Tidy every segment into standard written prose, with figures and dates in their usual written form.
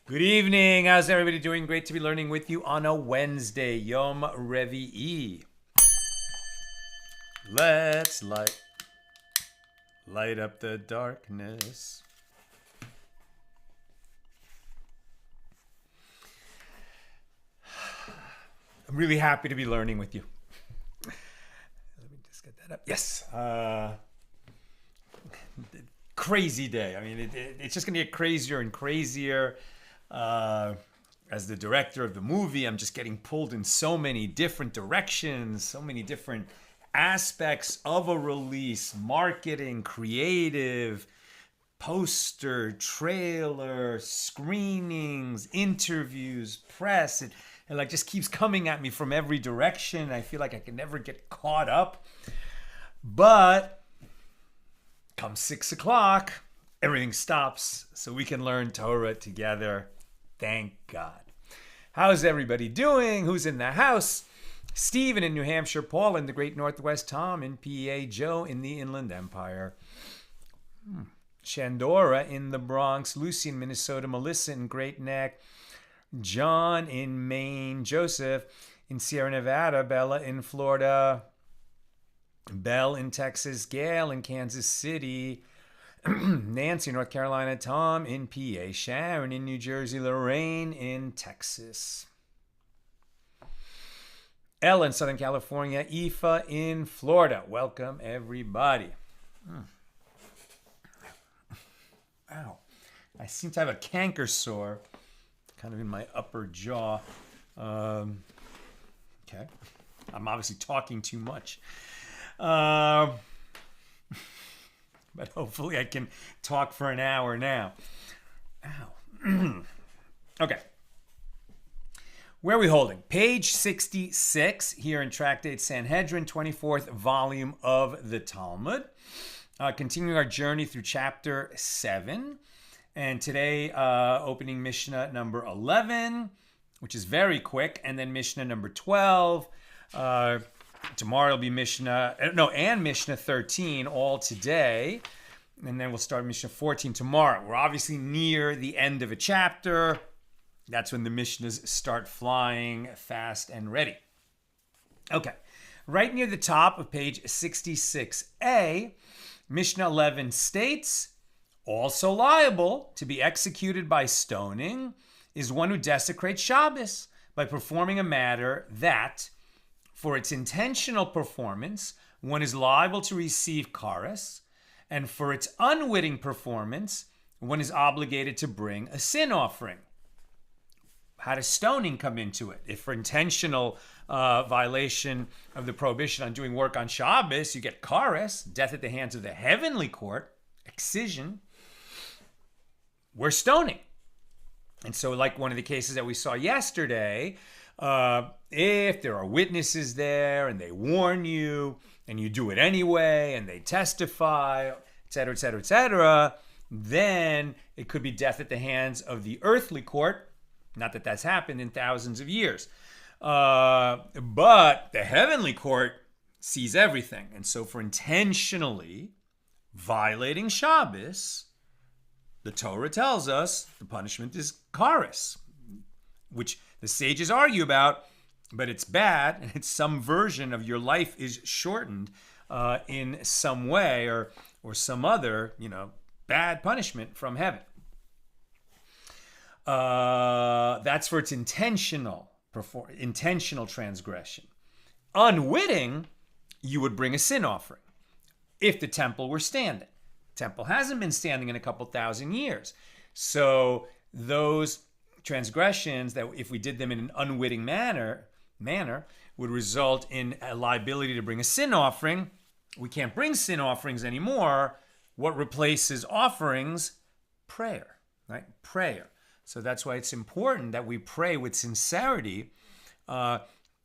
Good evening. How's everybody doing? Great to be learning with you on a Wednesday, Yom Revi'i. Let's light up the darkness. I'm really happy to be learning with you. Let me just get that up. Yes. Crazy day. I mean, it's just going to get crazier and crazier. As the director of the movie, I'm just getting pulled in so many different directions, so many different aspects of a release, marketing, creative, poster, trailer, screenings, interviews, press. It like just keeps coming at me from every direction. I feel like I can never get caught up. But come 6 o'clock, everything stops so we can learn Torah together. Thank God. How's everybody doing? Who's in the house? Stephen in New Hampshire, Paul in the Great Northwest, Tom in PA, Joe in the Inland Empire, Shandora in the Bronx, Lucy in Minnesota, Melissa in Great Neck, John in Maine, Joseph in Sierra Nevada, Bella in Florida, Belle in Texas, Gail in Kansas City, Nancy in North Carolina, Tom in PA, Sharon in New Jersey, Lorraine in Texas, Ella in Southern California, Aoife in Florida. Welcome, everybody. Ow. I seem to have a canker sore kind of in my upper jaw. Okay. I'm obviously talking too much. But hopefully I can talk for an hour now. Ow. Okay. Where are we holding? Page 66 here in Tractate Sanhedrin, 24th volume of the Talmud. Continuing our journey through chapter 7. And today, opening Mishnah number 11, which is very quick, and then Mishnah number 12. Tomorrow will be Mishnah 13 all today. And then we'll start Mishnah 14 tomorrow. We're obviously near the end of a chapter. That's when the Mishnahs start flying fast and ready. Okay. Right near the top of page 66a, Mishnah 11 states, also liable to be executed by stoning is one who desecrates Shabbos by performing a matter that, for its intentional performance, one is liable to receive kares, and for its unwitting performance, one is obligated to bring a sin offering. How does stoning come into it? If for intentional violation of the prohibition on doing work on Shabbos, you get kares, death at the hands of the heavenly court, excision, we're stoning. And so like one of the cases that we saw yesterday, if there are witnesses there and they warn you and you do it anyway and they testify, etc., etc., etc., then it could be death at the hands of the earthly court. Not that that's happened in thousands of years. But the heavenly court sees everything. And so for intentionally violating Shabbos, the Torah tells us the punishment is kares, which the sages argue about, but it's bad, and it's some version of your life is shortened in some way or some other, bad punishment from heaven. That's for its intentional transgression. Unwitting, you would bring a sin offering if the temple were standing. Temple hasn't been standing in a couple thousand years. So those transgressions that if we did them in an unwitting manner would result in a liability to bring a sin offering. We can't bring sin offerings anymore. What replaces offerings? Prayer, right? Prayer. So that's why it's important that we pray with sincerity and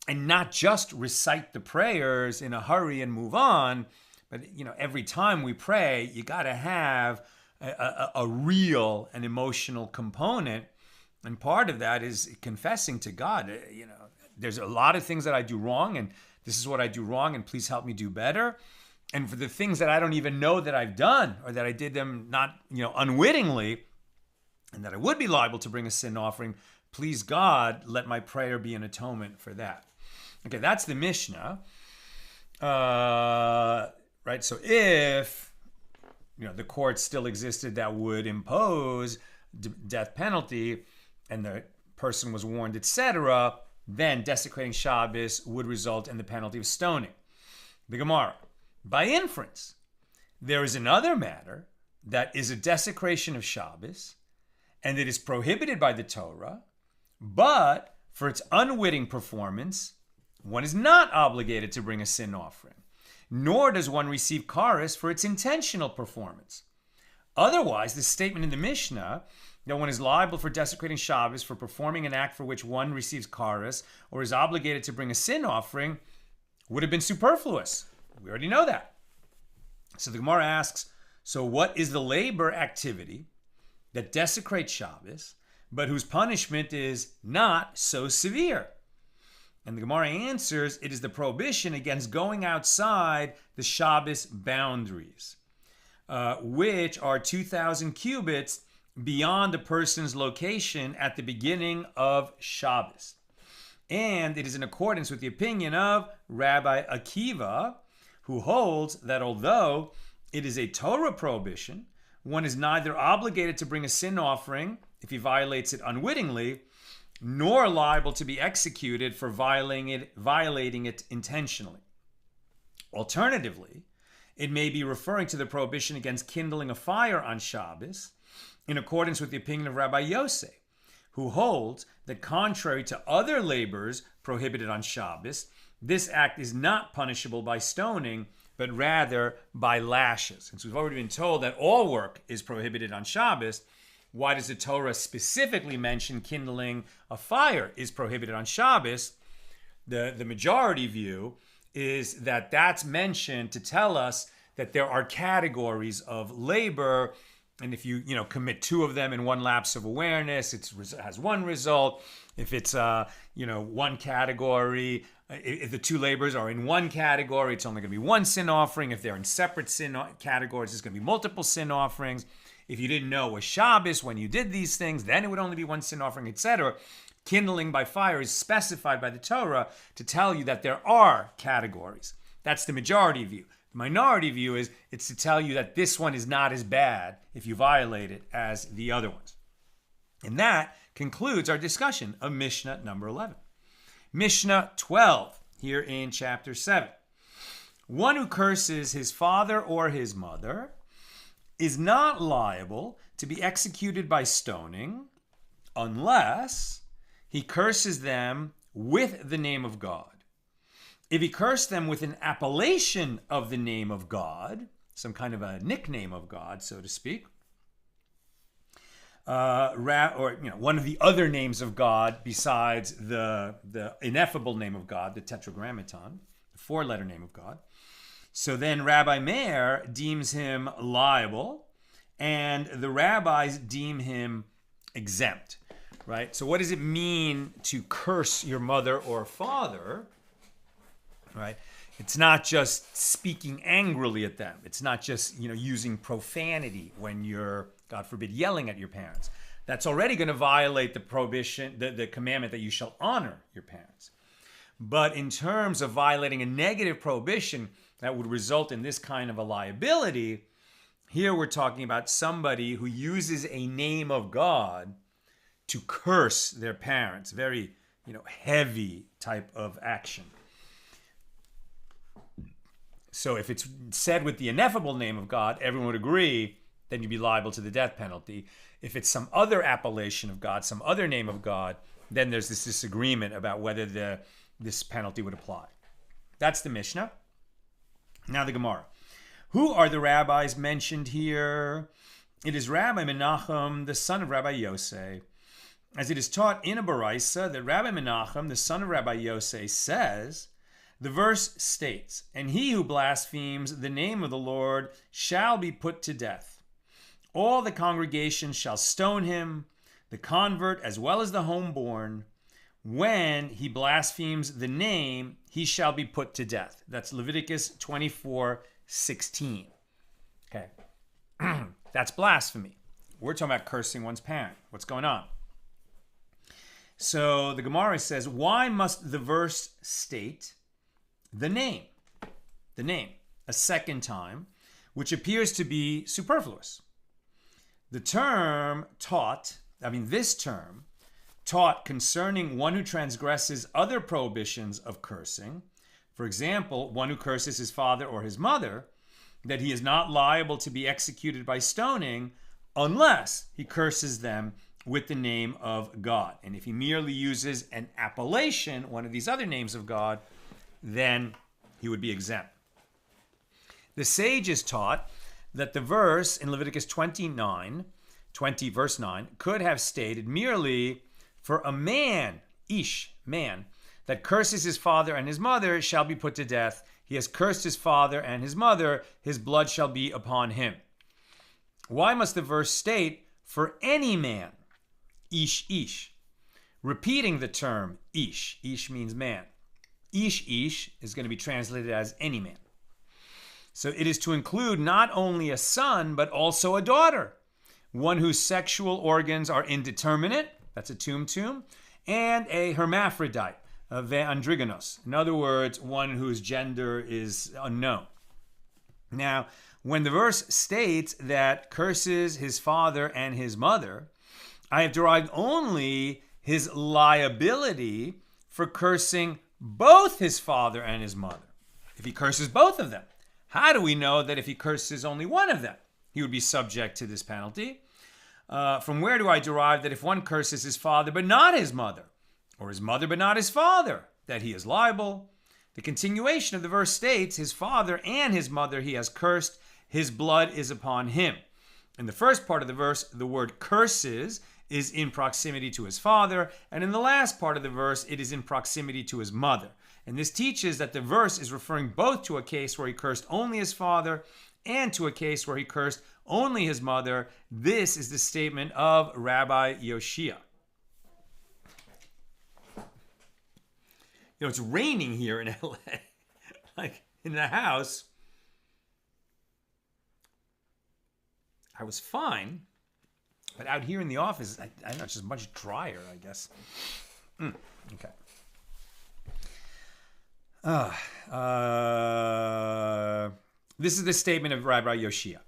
not just recite the prayers in a hurry and move on. But, every time we pray, you got to have a real and emotional component. And part of that is confessing to God, there's a lot of things that I do wrong, and this is what I do wrong, and please help me do better. And for the things that I don't even know that I've done, or that I did them not, unwittingly, and that I would be liable to bring a sin offering, please God, let my prayer be an atonement for that. Okay, that's the Mishnah. Right, so if the court still existed that would impose death penalty, and the person was warned, etc., then desecrating Shabbos would result in the penalty of stoning. The Gemara, by inference, there is another matter that is a desecration of Shabbos, and it is prohibited by the Torah, but for its unwitting performance, one is not obligated to bring a sin offering, nor does one receive kares for its intentional performance. Otherwise, the statement in the Mishnah that one is liable for desecrating Shabbos for performing an act for which one receives kares or is obligated to bring a sin offering would have been superfluous. We already know that. So the Gemara asks, so what is the labor activity that desecrates Shabbos, but whose punishment is not so severe? And the Gemara answers, it is the prohibition against going outside the Shabbos boundaries, which are 2,000 cubits beyond a person's location at the beginning of Shabbos. And it is in accordance with the opinion of Rabbi Akiva, who holds that although it is a Torah prohibition, one is neither obligated to bring a sin offering if he violates it unwittingly, nor liable to be executed for violating it intentionally. Alternatively, it may be referring to the prohibition against kindling a fire on Shabbos, in accordance with the opinion of Rabbi Yosef, who holds that contrary to other labors prohibited on Shabbos, this act is not punishable by stoning, but rather by lashes. Since we've already been told that all work is prohibited on Shabbos, why does the Torah specifically mention kindling a fire is prohibited on Shabbos? The majority view is that that's mentioned to tell us that there are categories of labor, and if you commit two of them in one lapse of awareness, it has one result. If it's one category, if the two labors are in one category, it's only going to be one sin offering. If they're in separate sin categories, it's going to be multiple sin offerings. If you didn't know it was Shabbos when you did these things, then it would only be one sin offering, etc. Kindling by fire is specified by the Torah to tell you that there are categories. That's the majority view. The minority view is it's to tell you that this one is not as bad if you violate it as the other ones. And that concludes our discussion of Mishnah number 11. Mishnah 12, here in chapter 7. One who curses his father or his mother is not liable to be executed by stoning unless he curses them with the name of God. If he cursed them with an appellation of the name of God, some kind of a nickname of God, so to speak, or one of the other names of God besides the ineffable name of God, the tetragrammaton, the four-letter name of God, so then Rabbi Meir deems him liable, and the rabbis deem him exempt. right? So what does it mean to curse your mother or father, right? It's not just speaking angrily at them. It's not just, using profanity when you're, God forbid, yelling at your parents. That's already going to violate the prohibition, the commandment that you shall honor your parents. But in terms of violating a negative prohibition that would result in this kind of a liability, here we're talking about somebody who uses a name of God to curse their parents. Very, heavy type of action. So if it's said with the ineffable name of God, everyone would agree, then you'd be liable to the death penalty. If it's some other appellation of God, some other name of God, then there's this disagreement about whether this penalty would apply. That's the Mishnah. Now the Gemara. Who are the rabbis mentioned here? It is Rabbi Menachem, the son of Rabbi Yosei. As it is taught in a Baraisa that Rabbi Menachem, the son of Rabbi Yosei, says, the verse states, and he who blasphemes the name of the Lord shall be put to death. All the congregation shall stone him, the convert as well as the homeborn. When he blasphemes the name, he shall be put to death. That's Leviticus 24:16. Okay. That's blasphemy. We're talking about cursing one's parent. What's going on? So the Gemara says, why must the verse state the name a second time, which appears to be superfluous? The term this term taught concerning one who transgresses other prohibitions of cursing, for example, one who curses his father or his mother, that he is not liable to be executed by stoning unless he curses them with the name of God. And if he merely uses an appellation, one of these other names of God, then he would be exempt. The sages taught that the verse in Leviticus 20 verse 9 could have stated merely, for a man, man, that curses his father and his mother shall be put to death. He has cursed his father and his mother, his blood shall be upon him. Why must the verse state, for any man, ish, repeating the term ish means man. Ish is going to be translated as any man. So it is to include not only a son, but also a daughter, one whose sexual organs are indeterminate, that's a tum, and a hermaphrodite, a ve'andrigonos. In other words, one whose gender is unknown. Now, when the verse states that curses his father and his mother, I have derived only his liability for cursing both his father and his mother. If he curses both of them, how do we know that if he curses only one of them, he would be subject to this penalty? From where do I derive that if one curses his father but not his mother, or his mother but not his father, that he is liable? The continuation of the verse states, his father and his mother he has cursed, his blood is upon him. In the first part of the verse, the word curses is in proximity to his father, and in the last part of the verse, it is in proximity to his mother. And this teaches that the verse is referring both to a case where he cursed only his father and to a case where he cursed only his mother. This is the statement of Rabbi Yoshia. It's raining here in LA. Like in the house, I was fine. But out here in the office, I don't know, it's just much drier, I guess. Okay. This is the statement of Rabbi Yoshia.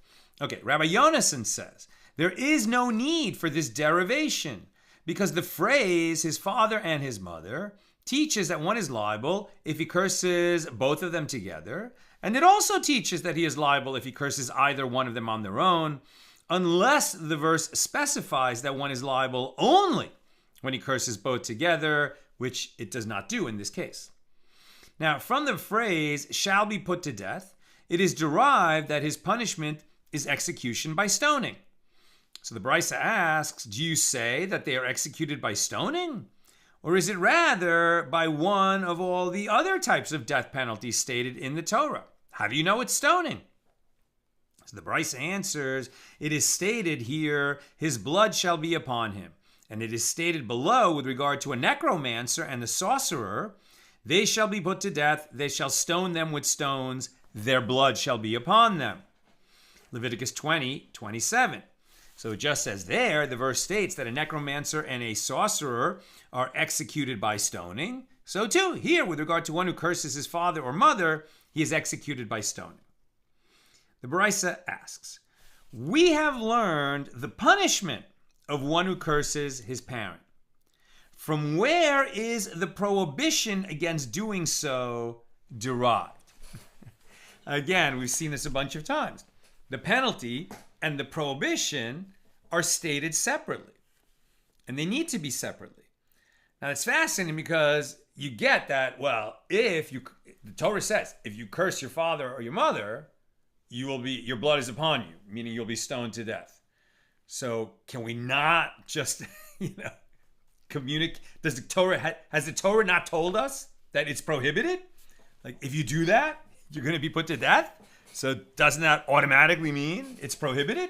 Okay, Rabbi Yonasan says, there is no need for this derivation because the phrase, his father and his mother, teaches that one is liable if he curses both of them together. And it also teaches that he is liable if he curses either one of them on their own, unless the verse specifies that one is liable only when he curses both together, which it does not do in this case. Now, from the phrase, shall be put to death, it is derived that his punishment is execution by stoning. So the Brisa asks, do you say that they are executed by stoning? Or is it rather by one of all the other types of death penalties stated in the Torah? How do you know it's stoning? So the Brisa answers, it is stated here, his blood shall be upon him. And it is stated below with regard to a necromancer and the sorcerer, they shall be put to death, they shall stone them with stones, their blood shall be upon them. Leviticus 20:27. So just as there, the verse states that a necromancer and a sorcerer are executed by stoning, so too here, with regard to one who curses his father or mother, he is executed by stoning. The Baraisa asks, we have learned the punishment of one who curses his parent. From where is the prohibition against doing so derived? Again, we've seen this a bunch of times. The penalty and the prohibition are stated separately, and they need to be separately. Now, it's fascinating because you get that, well, the Torah says, if you curse your father or your mother, your blood is upon you, meaning you'll be stoned to death. So can we not just, communicate? Has the Torah not told us that it's prohibited? Like, if you do that, you're going to be put to death? So doesn't that automatically mean it's prohibited?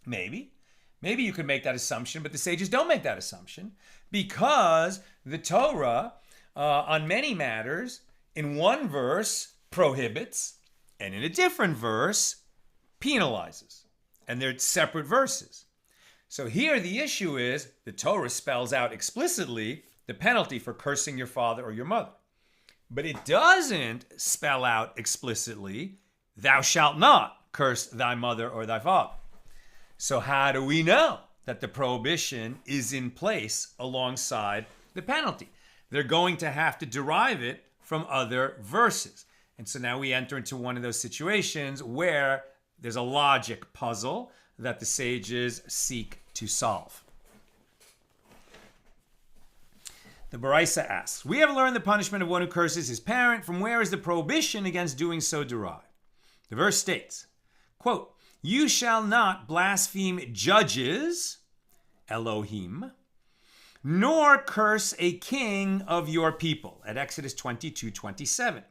Maybe you could make that assumption, but the sages don't make that assumption because the Torah, on many matters, in one verse prohibits, and in a different verse penalizes. And they're separate verses. So here the issue is the Torah spells out explicitly the penalty for cursing your father or your mother. But it doesn't spell out explicitly, thou shalt not curse thy mother or thy father. So how do we know that the prohibition is in place alongside the penalty? They're going to have to derive it from other verses. And so now we enter into one of those situations where there's a logic puzzle that the sages seek to solve. The Baraisa asks, we have learned the punishment of one who curses his parent. From where is the prohibition against doing so derived? The verse states, quote, you shall not blaspheme judges, Elohim, nor curse a king of your people, at Exodus 22:27.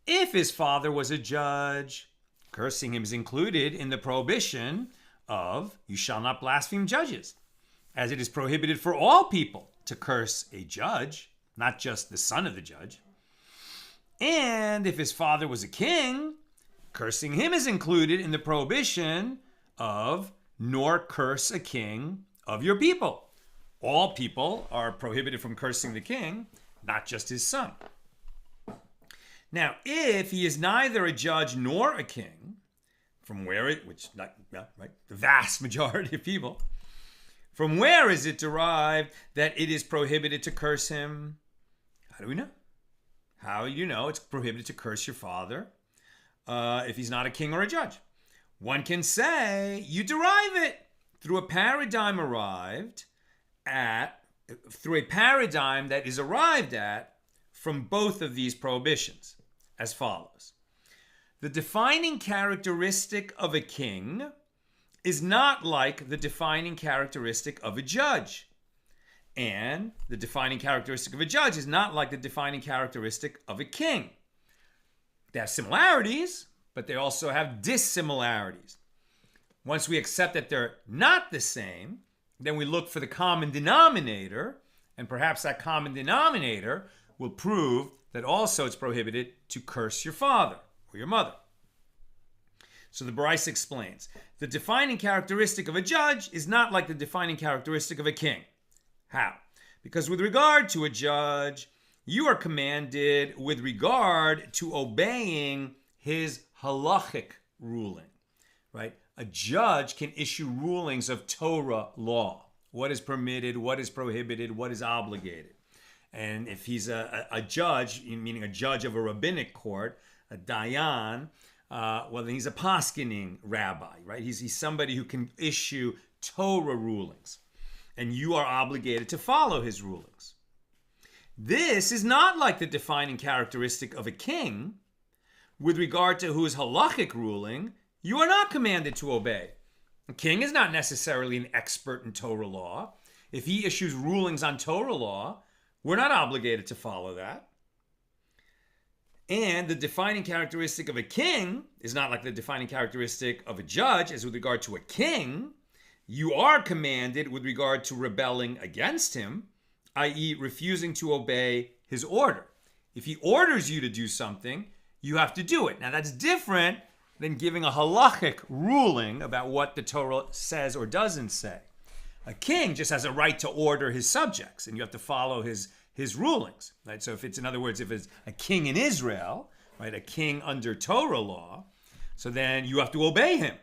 If his father was a judge, cursing him is included in the prohibition of you shall not blaspheme judges, as it is prohibited for all people to curse a judge, not just the son of the judge. And if his father was a king, cursing him is included in the prohibition of nor curse a king of your people. All people are prohibited from cursing the king, not just his son. Now, if he is neither a judge nor a king, from where the vast majority of people, from where is it derived that it is prohibited to curse him? How do we know? How do you know it's prohibited to curse your father if he's not a king or a judge? One can say you derive it through a paradigm that is arrived at from both of these prohibitions as follows. The defining characteristic of a king is not like the defining characteristic of a judge. And the defining characteristic of a judge is not like the defining characteristic of a king. They have similarities, but they also have dissimilarities. Once we accept that they're not the same, then we look for the common denominator, and perhaps that common denominator will prove that also it's prohibited to curse your father or your mother. So the Baraisa explains, the defining characteristic of a judge is not like the defining characteristic of a king. How? Because with regard to a judge, you are commanded with regard to obeying his halachic ruling, right? A judge can issue rulings of Torah law. What is permitted, what is prohibited, what is obligated. And if he's a judge, meaning a judge of a rabbinic court, a dayan, well, then he's a paskening rabbi, right? He's somebody who can issue Torah rulings. And you are obligated to follow his rulings. This is not like the defining characteristic of a king. With regard to whose halachic ruling, you are not commanded to obey. A king is not necessarily an expert in Torah law. If he issues rulings on Torah law, we're not obligated to follow that. And the defining characteristic of a king is not like the defining characteristic of a judge, as with regard to a king, You are commanded with regard to rebelling against him, i.e., refusing to obey his order. If he orders you to do something, you have to do it. Now, that's different than giving a halachic ruling about what the Torah says or doesn't say. A king just has a right to order his subjects, and you have to follow his rulings, right? So if it's, in other words, if it's a king in Israel, right, a king under Torah law, so then you have to obey him.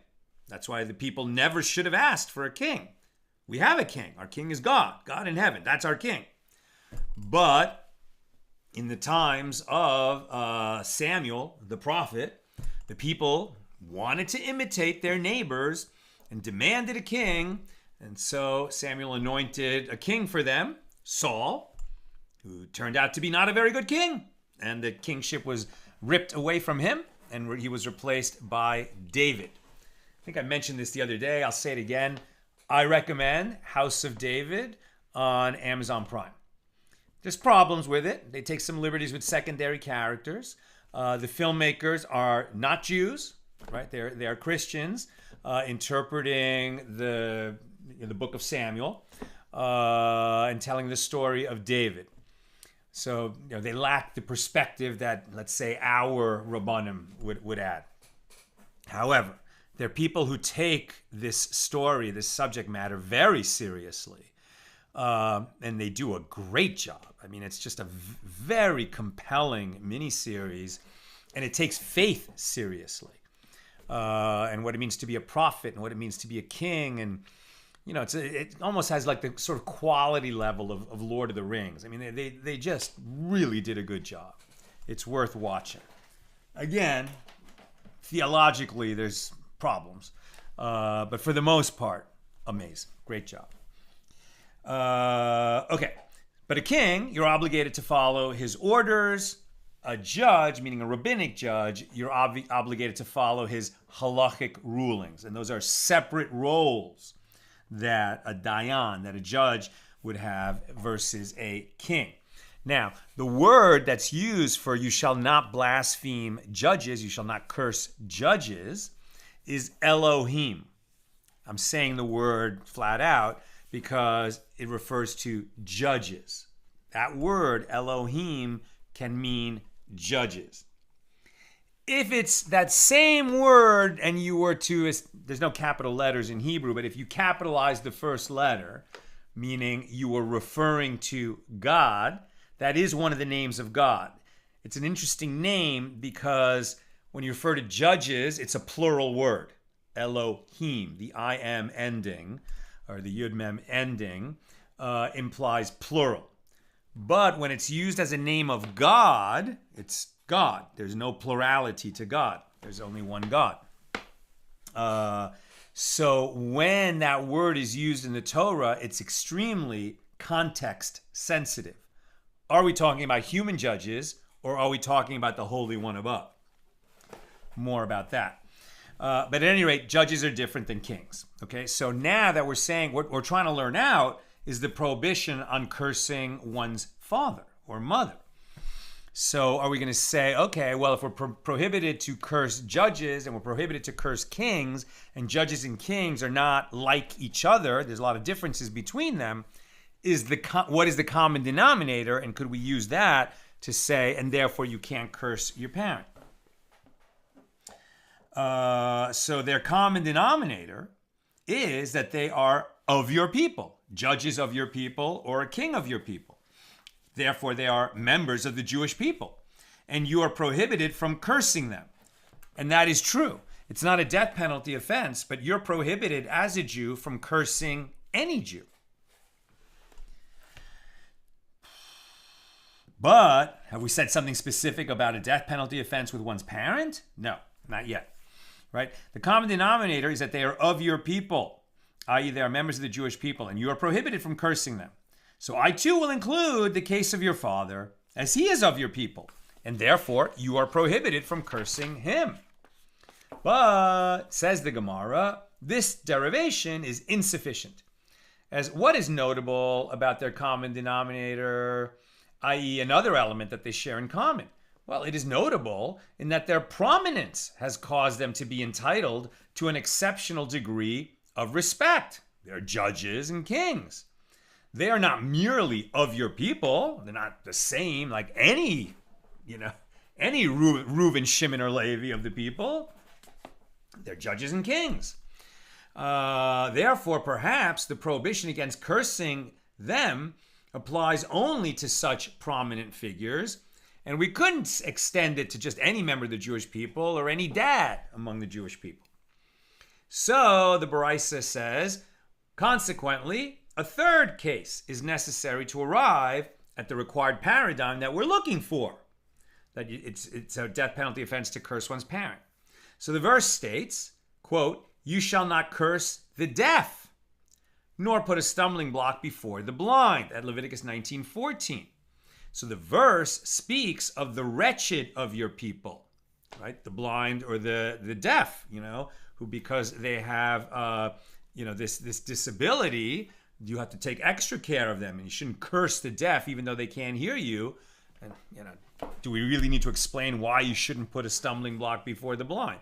That's why the people never should have asked for a king. We have a king. Our king is God, God in heaven. That's our king. But in the times of Samuel, the prophet, the people wanted to imitate their neighbors and demanded a king. And so Samuel anointed a king for them, Saul, who turned out to be not a very good king. And the kingship was ripped away from him, and he was replaced by David. I think I mentioned this the other day. I'll say it again. I recommend House of David on Amazon Prime. There's problems with it. They take some liberties with secondary characters. The filmmakers are not Jews, right? They are Christians interpreting the book of Samuel and telling the story of David. So they lack the perspective that, let's say, our Rabbanim would add. However, they're people who take this story, this subject matter, very seriously. And they do a great job. I mean, it's just a very compelling miniseries, and it takes faith seriously, and what it means to be a prophet, and what it means to be a king, and it almost has like the sort of quality level of Lord of the Rings. I mean, they just really did a good job. It's worth watching. Again, theologically, there's problems, but for the most part, amazing, great job. Okay, but a king, you're obligated to follow his orders. A judge, meaning a rabbinic judge, you're obligated to follow his halachic rulings. And those are separate roles that a dayan, that a judge would have versus a king. Now, the word that's used for you shall not blaspheme judges, you shall not curse judges, is Elohim. I'm saying the word flat out because it refers to judges. That word, Elohim, can mean judges. If it's that same word and you were to, there's no capital letters in Hebrew, but if you capitalize the first letter, meaning you were referring to God, that is one of the names of God. It's an interesting name because when you refer to judges, it's a plural word. Elohim, the I-M ending, or the Yud-Mem ending, implies plural. But when it's used as a name of God, it's God. There's no plurality to God. There's only one God. So when that word is used in the Torah, it's extremely context sensitive. Are we talking about human judges, or are we talking about the Holy One above? More about that. But at any rate, judges are different than kings. Okay, so now that we're saying what we're trying to learn out is the prohibition on cursing one's father or mother. So are we going to say, okay, well, if we're prohibited to curse judges and we're prohibited to curse kings, and judges and kings are not like each other, there's a lot of differences between them, what is the common denominator, and could we use that to say, and therefore you can't curse your parent? So their common denominator is that they are of your people, judges of your people, or a king of your people. Therefore, they are members of the Jewish people, and you are prohibited from cursing them. And that is true. It's not a death penalty offense, but you're prohibited as a Jew from cursing any Jew. But have we said something specific about a death penalty offense with one's parent? No, not yet. Right? The common denominator is that they are of your people, i.e. they are members of the Jewish people, and you are prohibited from cursing them. So I too will include the case of your father, as he is of your people, and therefore you are prohibited from cursing him. But, says the Gemara, this derivation is insufficient, as what is notable about their common denominator, i.e. another element that they share in common? Well, it is notable in that their prominence has caused them to be entitled to an exceptional degree of respect They're judges and kings. They are not merely of your people. They're not the same like any Reuben, Shimon, or Levi of the people. They're judges and kings. Therefore, perhaps the prohibition against cursing them applies only to such prominent figures, and we couldn't extend it to just any member of the Jewish people or any dad among the Jewish people. So the Baraisa says, consequently, a third case is necessary to arrive at the required paradigm that we're looking for. That it's a death penalty offense to curse one's parent. So the verse states, quote, "You shall not curse the deaf, nor put a stumbling block before the blind," at Leviticus 19:14. So the verse speaks of the wretched of your people, right? The blind or the deaf, who because they have, this disability, you have to take extra care of them, and you shouldn't curse the deaf even though they can't hear you. And do we really need to explain why you shouldn't put a stumbling block before the blind?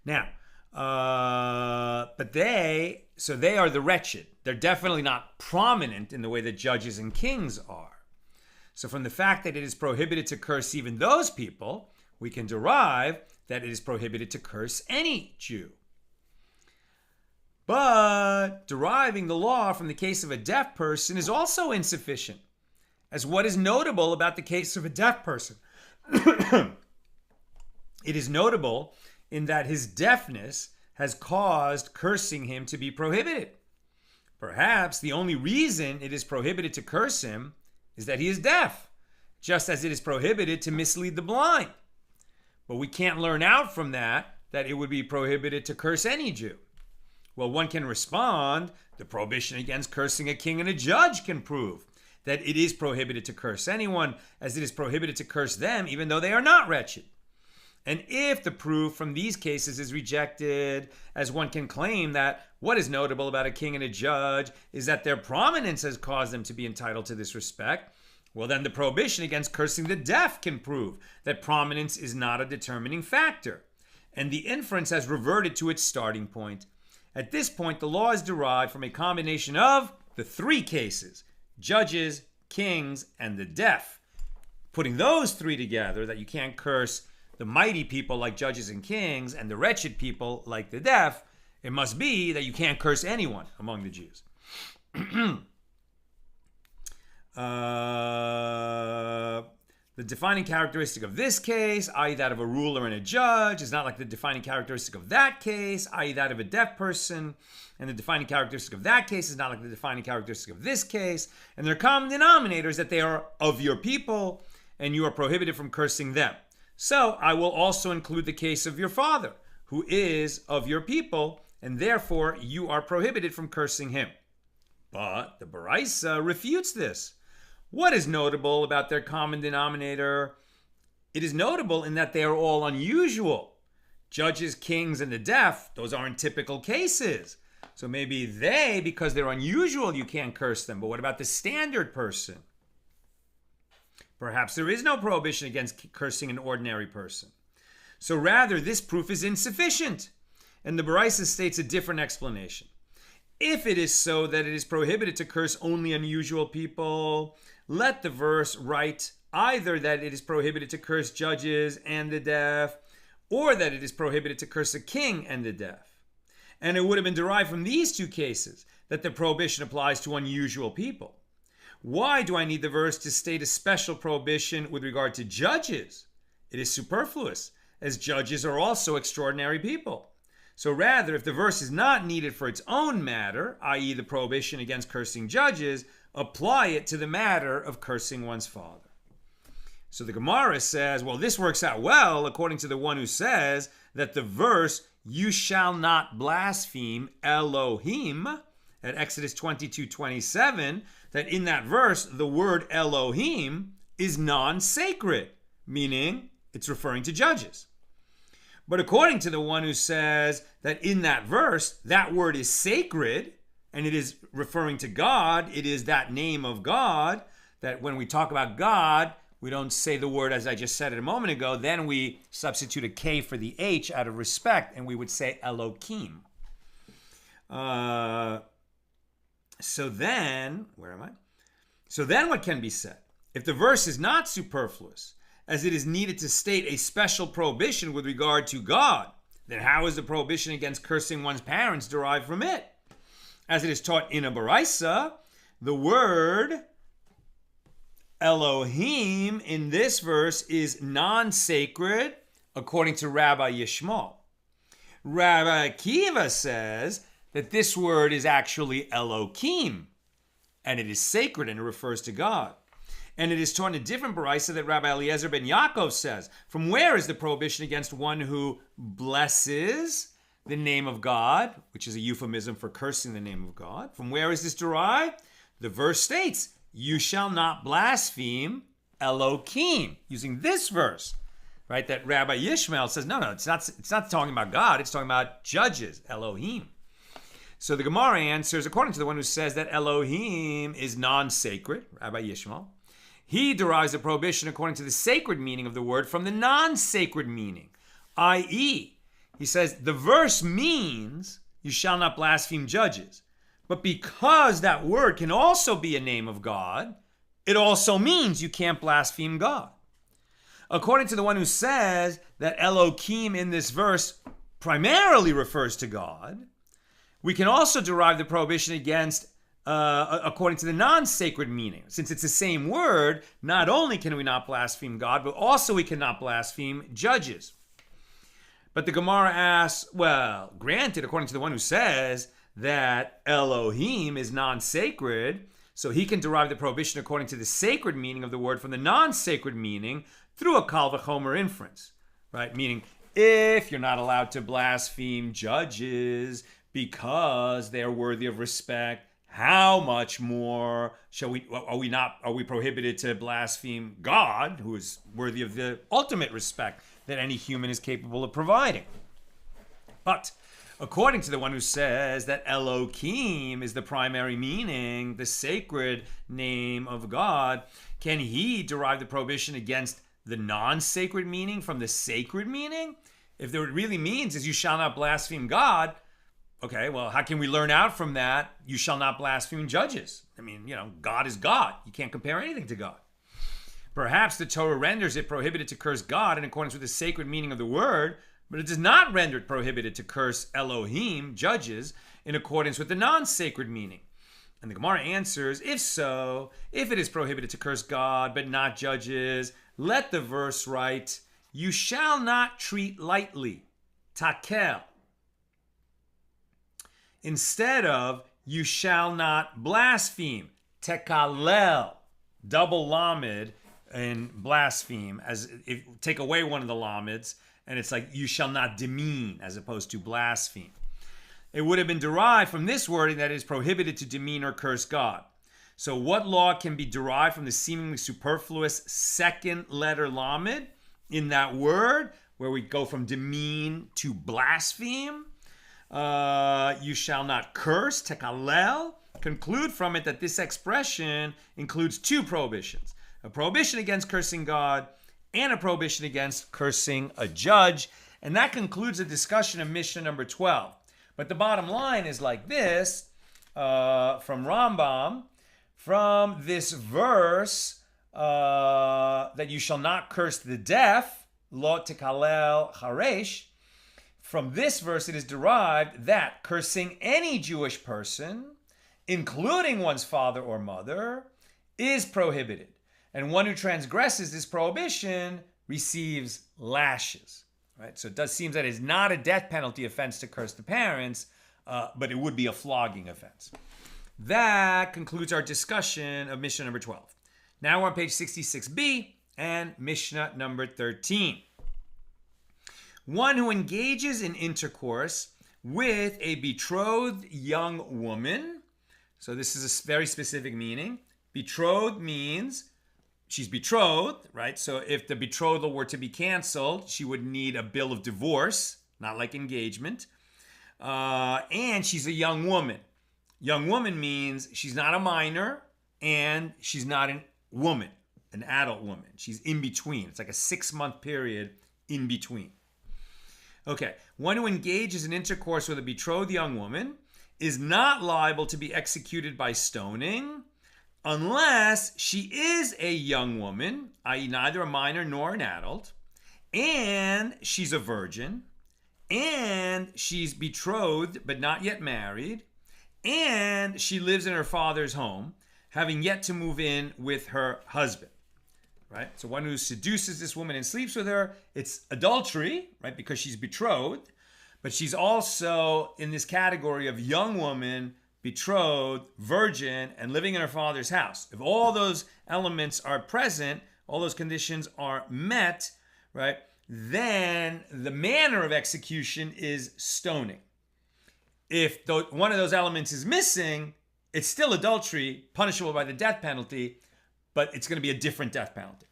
Now, but they are the wretched. They're definitely not prominent in the way that judges and kings are. So from the fact that it is prohibited to curse even those people, we can derive that it is prohibited to curse any Jew. But deriving the law from the case of a deaf person is also insufficient, as what is notable about the case of a deaf person? It is notable in that his deafness has caused cursing him to be prohibited. Perhaps the only reason it is prohibited to curse him is that he is deaf, just as it is prohibited to mislead the blind. But we can't learn out from that it would be prohibited to curse any Jew. Well, one can respond, the prohibition against cursing a king and a judge can prove that it is prohibited to curse anyone, as it is prohibited to curse them even though they are not wretched. And if the proof from these cases is rejected, as one can claim that what is notable about a king and a judge is that their prominence has caused them to be entitled to this respect, well, then the prohibition against cursing the deaf can prove that prominence is not a determining factor. And the inference has reverted to its starting point. At this point, the law is derived from a combination of the three cases: judges, kings, and the deaf. Putting those three together, that you can't curse the mighty people like judges and kings and the wretched people like the deaf, it must be that you can't curse anyone among the Jews. The defining characteristic of this case, i.e. that of a ruler and a judge, is not like the defining characteristic of that case, i.e. that of a deaf person. And the defining characteristic of that case is not like the defining characteristic of this case. And their common denominator is that they are of your people and you are prohibited from cursing them. So I will also include the case of your father, who is of your people, and therefore you are prohibited from cursing him. But the Baraisa refutes this. What is notable about their common denominator? It is notable in that they are all unusual. Judges, kings, and the deaf, those aren't typical cases. So maybe they, because they're unusual, you can't curse them. But what about the standard person? Perhaps there is no prohibition against cursing an ordinary person. So rather, this proof is insufficient. And the Baraisa states a different explanation. If it is so that it is prohibited to curse only unusual people, let the verse write either that it is prohibited to curse judges and the deaf, or that it is prohibited to curse a king and the deaf. And it would have been derived from these two cases that the prohibition applies to unusual people. Why do I need the verse to state a special prohibition with regard to judges? It is superfluous, as judges are also extraordinary people. So rather, if the verse is not needed for its own matter, i.e. the prohibition against cursing judges, apply it to the matter of cursing one's father. So the Gemara says, well, this works out well according to the one who says that the verse, "You shall not blaspheme Elohim," at Exodus 22:27, that in that verse, the word Elohim is non-sacred, meaning it's referring to judges. But according to the one who says that in that verse, that word is sacred, and it is referring to God, it is that name of God, that when we talk about God, we don't say the word as I just said it a moment ago, then we substitute a K for the H out of respect, and we would say Elokim. So then, where am I? So then what can be said? If the verse is not superfluous, as it is needed to state a special prohibition with regard to God, then how is the prohibition against cursing one's parents derived from it? As it is taught in a Baraisa, the word Elohim in this verse is non-sacred according to Rabbi Yishmael. Rabbi Akiva says that this word is actually Elokim, and it is sacred and it refers to God. And it is taught in a different Baraisa that Rabbi Eliezer ben Yaakov says, from where is the prohibition against one who blesses the name of God, which is a euphemism for cursing the name of God? From where is this derived? The verse states, you shall not blaspheme Elokim, using this verse, right? That Rabbi Yishmael says, no, it's not talking about God, it's talking about judges, Elohim. So the Gemara answers, according to the one who says that Elohim is non-sacred, Rabbi Yishmael, he derives the prohibition according to the sacred meaning of the word from the non-sacred meaning, i.e., he says the verse means you shall not blaspheme judges. But because that word can also be a name of God, it also means you can't blaspheme God. According to the one who says that Elokim in this verse primarily refers to God, we can also derive the prohibition against according to the non-sacred meaning. Since it's the same word, not only can we not blaspheme God, but also we cannot blaspheme judges. But the Gemara asks, well, granted, according to the one who says that Elohim is non-sacred, so he can derive the prohibition according to the sacred meaning of the word from the non-sacred meaning through a kal v'chomer inference, right? Meaning, if you're not allowed to blaspheme judges because they are worthy of respect, how much more are we prohibited to blaspheme God, who is worthy of the ultimate respect that any human is capable of providing? But according to the one who says that Elokim is the primary meaning, the sacred name of God, can he derive the prohibition against the non-sacred meaning from the sacred meaning? If what it really means is you shall not blaspheme God, okay, well, how can we learn out from that? You shall not blaspheme judges. I mean, God is God. You can't compare anything to God. Perhaps the Torah renders it prohibited to curse God in accordance with the sacred meaning of the word, but it does not render it prohibited to curse Elohim, judges, in accordance with the non-sacred meaning. And the Gemara answers, if so, if it is prohibited to curse God but not judges, let the verse write, you shall not treat lightly, takel, instead of you shall not blaspheme, tekalel, double lamed in blaspheme, as if take away one of the lameds, and it's like you shall not demean as opposed to blaspheme. It would have been derived from this wording that it is prohibited to demean or curse God. So what law can be derived from the seemingly superfluous second letter lamed in that word, where we go from demean to blaspheme? You shall not curse, tekalel. Conclude from it that this expression includes two prohibitions: a prohibition against cursing God and a prohibition against cursing a judge. And that concludes the discussion of Mishnah number 12. But the bottom line is like this, from Rambam, from this verse, that you shall not curse the deaf, lo tekalel haresh. From this verse, it is derived that cursing any Jewish person, including one's father or mother, is prohibited. And one who transgresses this prohibition receives lashes. Right? So it does seem that it's not a death penalty offense to curse the parents, but it would be a flogging offense. That concludes our discussion of Mishnah number 12. Now we're on page 66b and Mishnah number 13. One who engages in intercourse with a betrothed young woman. So this is a very specific meaning. Betrothed means she's betrothed, right? So if the betrothal were to be canceled, she would need a bill of divorce, not like engagement. And she's a young woman. Young woman means she's not a minor and she's not a woman, an adult woman. She's in between. It's like a 6-month period in between. Okay, one who engages in intercourse with a betrothed young woman is not liable to be executed by stoning unless she is a young woman, i.e. neither a minor nor an adult, and she's a virgin, and she's betrothed but not yet married, and she lives in her father's home, having yet to move in with her husband. Right? So one who seduces this woman and sleeps with her, it's adultery, right? Because she's betrothed, but she's also in this category of young woman, betrothed, virgin, and living in her father's house. If all those elements are present, all those conditions are met, right? Then the manner of execution is stoning. If one of those elements is missing, it's still adultery, punishable by the death penalty, but it's going to be a different death penalty.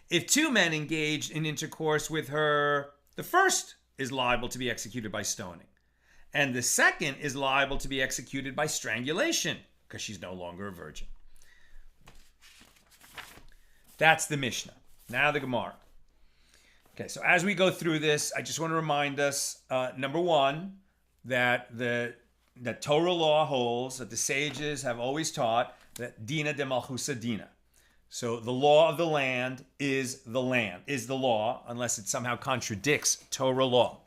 If two men engaged in intercourse with her, the first is liable to be executed by stoning, and the second is liable to be executed by strangulation because she's no longer a virgin. That's the Mishnah. Now the Gemara. Okay, so as we go through this, I just want to remind us, number one, that Torah law holds, that the sages have always taught, that dina de malchusa dina. So the law of the land is the law, unless it somehow contradicts Torah law,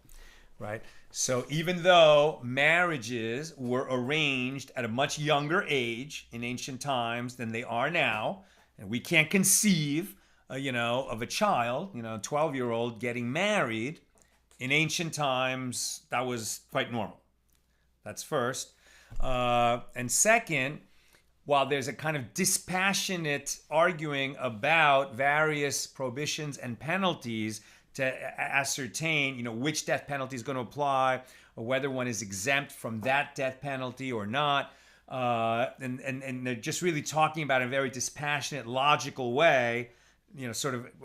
right? So even though marriages were arranged at a much younger age in ancient times than they are now, and we can't conceive, of a child, a 12-year-old getting married, in ancient times, that was quite normal. That's first. And second, while there's a kind of dispassionate arguing about various prohibitions and penalties to ascertain, which death penalty is going to apply, or whether one is exempt from that death penalty or not, and they're just really talking about it in a very dispassionate, logical way,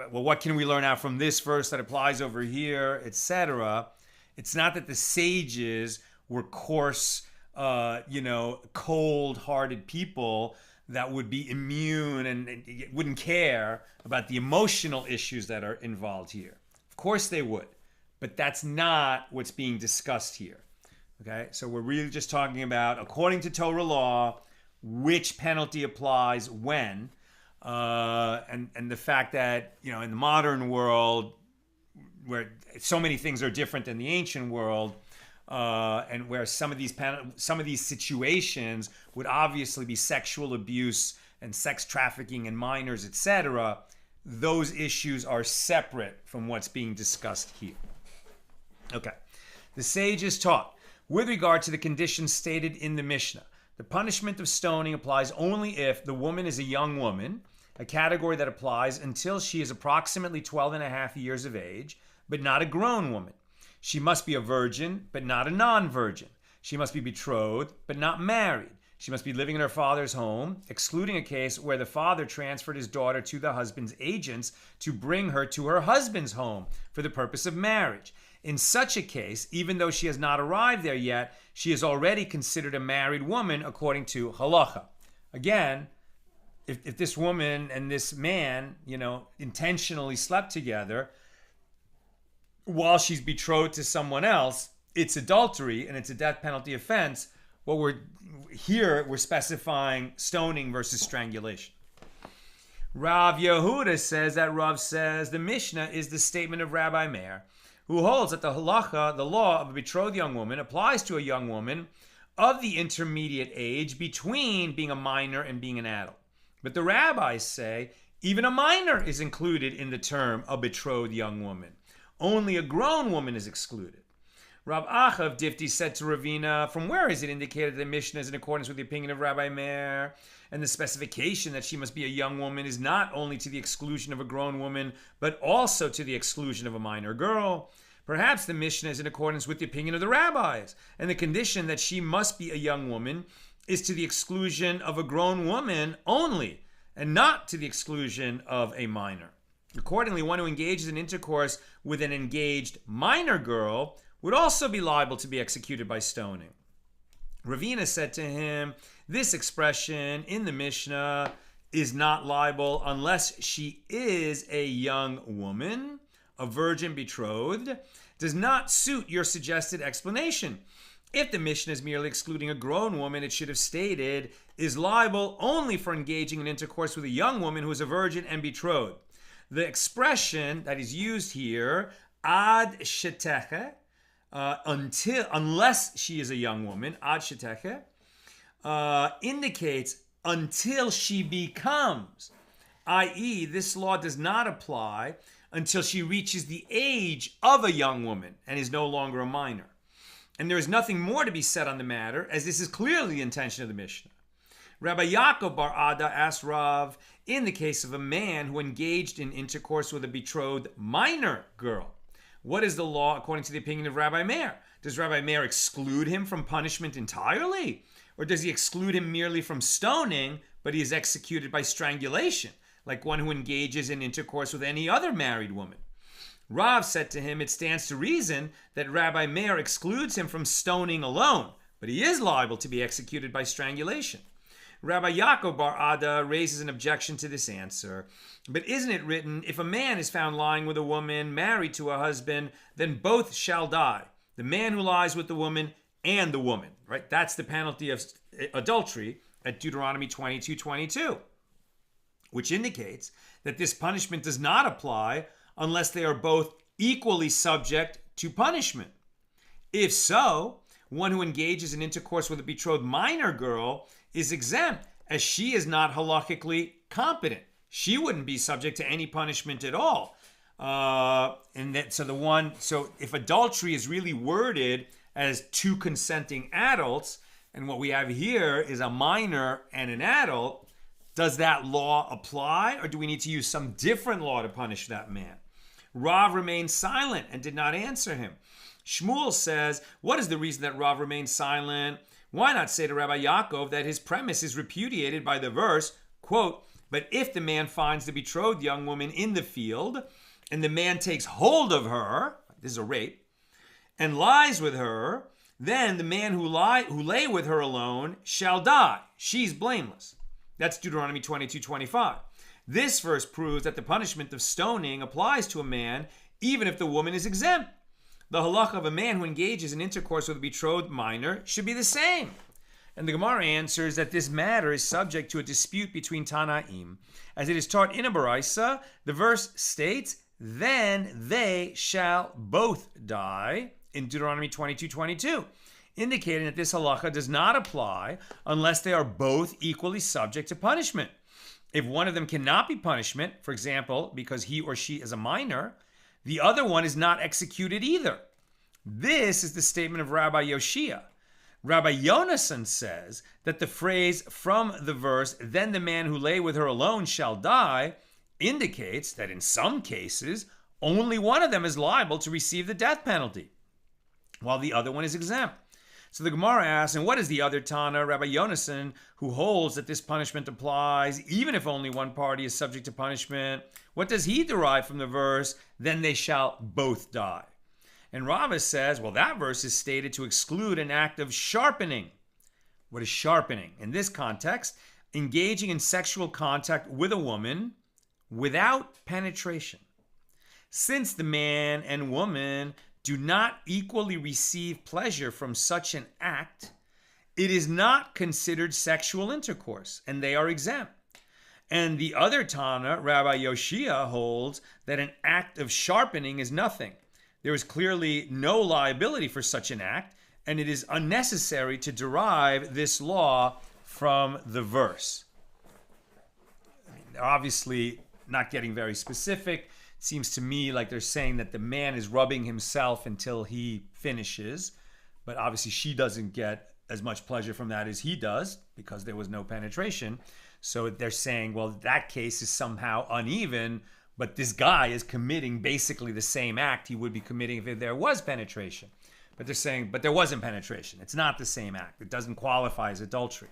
what can we learn out from this verse that applies over here, etc. It's not that the sages were coarse, cold-hearted people that would be immune and wouldn't care about the emotional issues that are involved here. Of course they would, but that's not what's being discussed here. Okay, so we're really just talking about, according to Torah law, which penalty applies when, and the fact that, in the modern world, where so many things are different than the ancient world, and where some of these situations would obviously be sexual abuse and sex trafficking and minors, etc., those issues are separate from what's being discussed here. Okay. The sages taught, with regard to the conditions stated in the Mishnah, the punishment of stoning applies only if the woman is a young woman, a category that applies until she is approximately 12 and a half years of age, but not a grown woman. She must be a virgin, but not a non-virgin. She must be betrothed, but not married. She must be living in her father's home, excluding a case where the father transferred his daughter to the husband's agents to bring her to her husband's home for the purpose of marriage. In such a case, even though she has not arrived there yet, she is already considered a married woman according to halacha. Again, if this woman and this man, intentionally slept together while she's betrothed to someone else, it's adultery and it's a death penalty offense. We're specifying stoning versus strangulation. Rav Yehuda says that Rav says the Mishnah is the statement of Rabbi Meir, who holds that the halacha, the law of a betrothed young woman, applies to a young woman of the intermediate age between being a minor and being an adult. But the rabbis say even a minor is included in the term a betrothed young woman. Only a grown woman is excluded. Rav Achav Difti said to Ravina, from where is it indicated that the Mishnah is in accordance with the opinion of Rabbi Meir, and the specification that she must be a young woman is not only to the exclusion of a grown woman, but also to the exclusion of a minor girl? Perhaps the Mishnah is in accordance with the opinion of the rabbis, and the condition that she must be a young woman is to the exclusion of a grown woman only, and not to the exclusion of a minor. Accordingly, one who engages in intercourse with an engaged minor girl would also be liable to be executed by stoning. Ravina said to him, this expression in the Mishnah is not liable unless she is a young woman, a virgin betrothed, does not suit your suggested explanation, If the Mishnah is merely excluding a grown woman, it should have stated, is liable only for engaging in intercourse with a young woman who is a virgin and betrothed. The expression that is used here, ad sheteche, unless she is a young woman, ad sheteche, indicates until she becomes, i.e., this law does not apply until she reaches the age of a young woman and is no longer a minor. And there is nothing more to be said on the matter, as this is clearly the intention of the Mishnah. Rabbi Yaakov bar Ada asked Rav, in the case of a man who engaged in intercourse with a betrothed minor girl, what is the law according to the opinion of Rabbi Meir? Does Rabbi Meir exclude him from punishment entirely? Or does he exclude him merely from stoning, but he is executed by strangulation, like one who engages in intercourse with any other married woman? Rav said to him, it stands to reason that Rabbi Meir excludes him from stoning alone, but he is liable to be executed by strangulation. Rabbi Yaakov bar Ada raises an objection to this answer. But isn't it written, if a man is found lying with a woman married to a husband, then both shall die, the man who lies with the woman and the woman, right? That's the penalty of adultery at Deuteronomy 22:22, which indicates that this punishment does not apply unless they are both equally subject to punishment. If so, one who engages in intercourse with a betrothed minor girl is exempt, as she is not halakhically competent. She wouldn't be subject to any punishment at all. So if adultery is really worded as two consenting adults, and what we have here is a minor and an adult, does that law apply, or do we need to use some different law to punish that man? Rav remained silent and did not answer him. Shmuel says, what is the reason that Rav remained silent? Why not say to Rabbi Yaakov that his premise is repudiated by the verse, quote, but if the man finds the betrothed young woman in the field, and the man takes hold of her, this is a rape, and lies with her, then the man who lay with her alone shall die. She's blameless. That's Deuteronomy 22:25. This verse proves that the punishment of stoning applies to a man even if the woman is exempt. The halacha of a man who engages in intercourse with a betrothed minor should be the same. And the Gemara answers that this matter is subject to a dispute between Tanaim. As it is taught in a Baraisa, the verse states, then they shall both die, in Deuteronomy 22:22, indicating that this halacha does not apply unless they are both equally subject to punishment. If one of them cannot be punishment, for example, because he or she is a minor, the other one is not executed either. This is the statement of Rabbi Yoshia. Rabbi Yonasan says that the phrase from the verse, then the man who lay with her alone shall die, indicates that in some cases, only one of them is liable to receive the death penalty, while the other one is exempt. So the Gemara asks, and what is the other Tana, Rabbi Yonasan, who holds that this punishment applies even if only one party is subject to punishment? What does he derive from the verse, then they shall both die? And Rava says, well, that verse is stated to exclude an act of sharpening. What is sharpening? In this context, engaging in sexual contact with a woman without penetration. Since the man and woman do not equally receive pleasure from such an act, it is not considered sexual intercourse, and they are exempt. And the other Tana, Rabbi Yoshia, holds that an act of sharpening is nothing. There is clearly no liability for such an act, and it is unnecessary to derive this law from the verse. They're obviously not getting very specific. It seems to me like they're saying that the man is rubbing himself until he finishes, but obviously she doesn't get as much pleasure from that as he does because there was no penetration. So they're saying, well, that case is somehow uneven, but this guy is committing basically the same act he would be committing if there was penetration. But they're saying, but there wasn't penetration. It's not the same act. It doesn't qualify as adultery.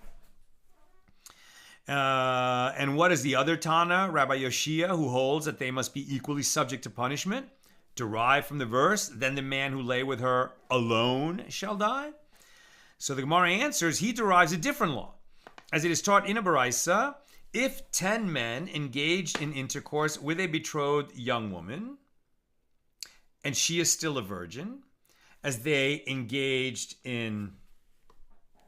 And what is the other Tana, Rabbi Yoshia, who holds that they must be equally subject to punishment? Derived from the verse, then the man who lay with her alone shall die. So the Gemara answers, he derives a different law. As it is taught in a Baraisa, if 10 men engaged in intercourse with a betrothed young woman, and she is still a virgin, as they engaged in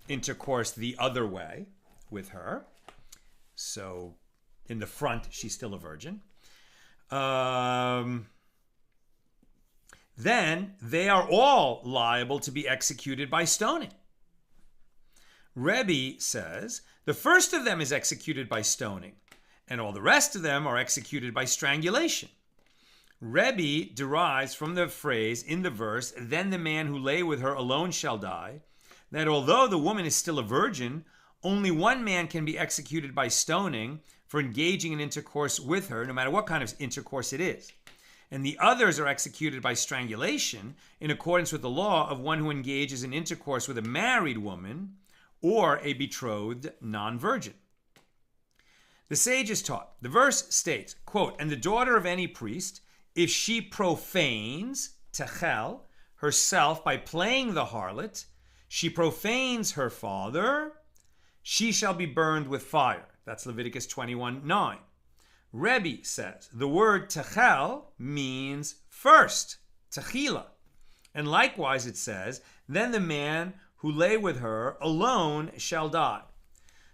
intercourse the other way with her. So in the front, she's still a virgin. Then they are all liable to be executed by stoning. Rebbe says the first of them is executed by stoning, and all the rest of them are executed by strangulation. Rebbe derives from the phrase in the verse, then the man who lay with her alone shall die, that although the woman is still a virgin, only one man can be executed by stoning for engaging in intercourse with her, no matter what kind of intercourse it is. And the others are executed by strangulation in accordance with the law of one who engages in intercourse with a married woman or a betrothed non-virgin. The sages taught, the verse states, quote, and the daughter of any priest, if she profanes, techel, herself by playing the harlot, she profanes her father, she shall be burned with fire. That's Leviticus 21:9. Rebbe says the word techel means first, techila. And likewise it says, then the man who lay with her alone shall die.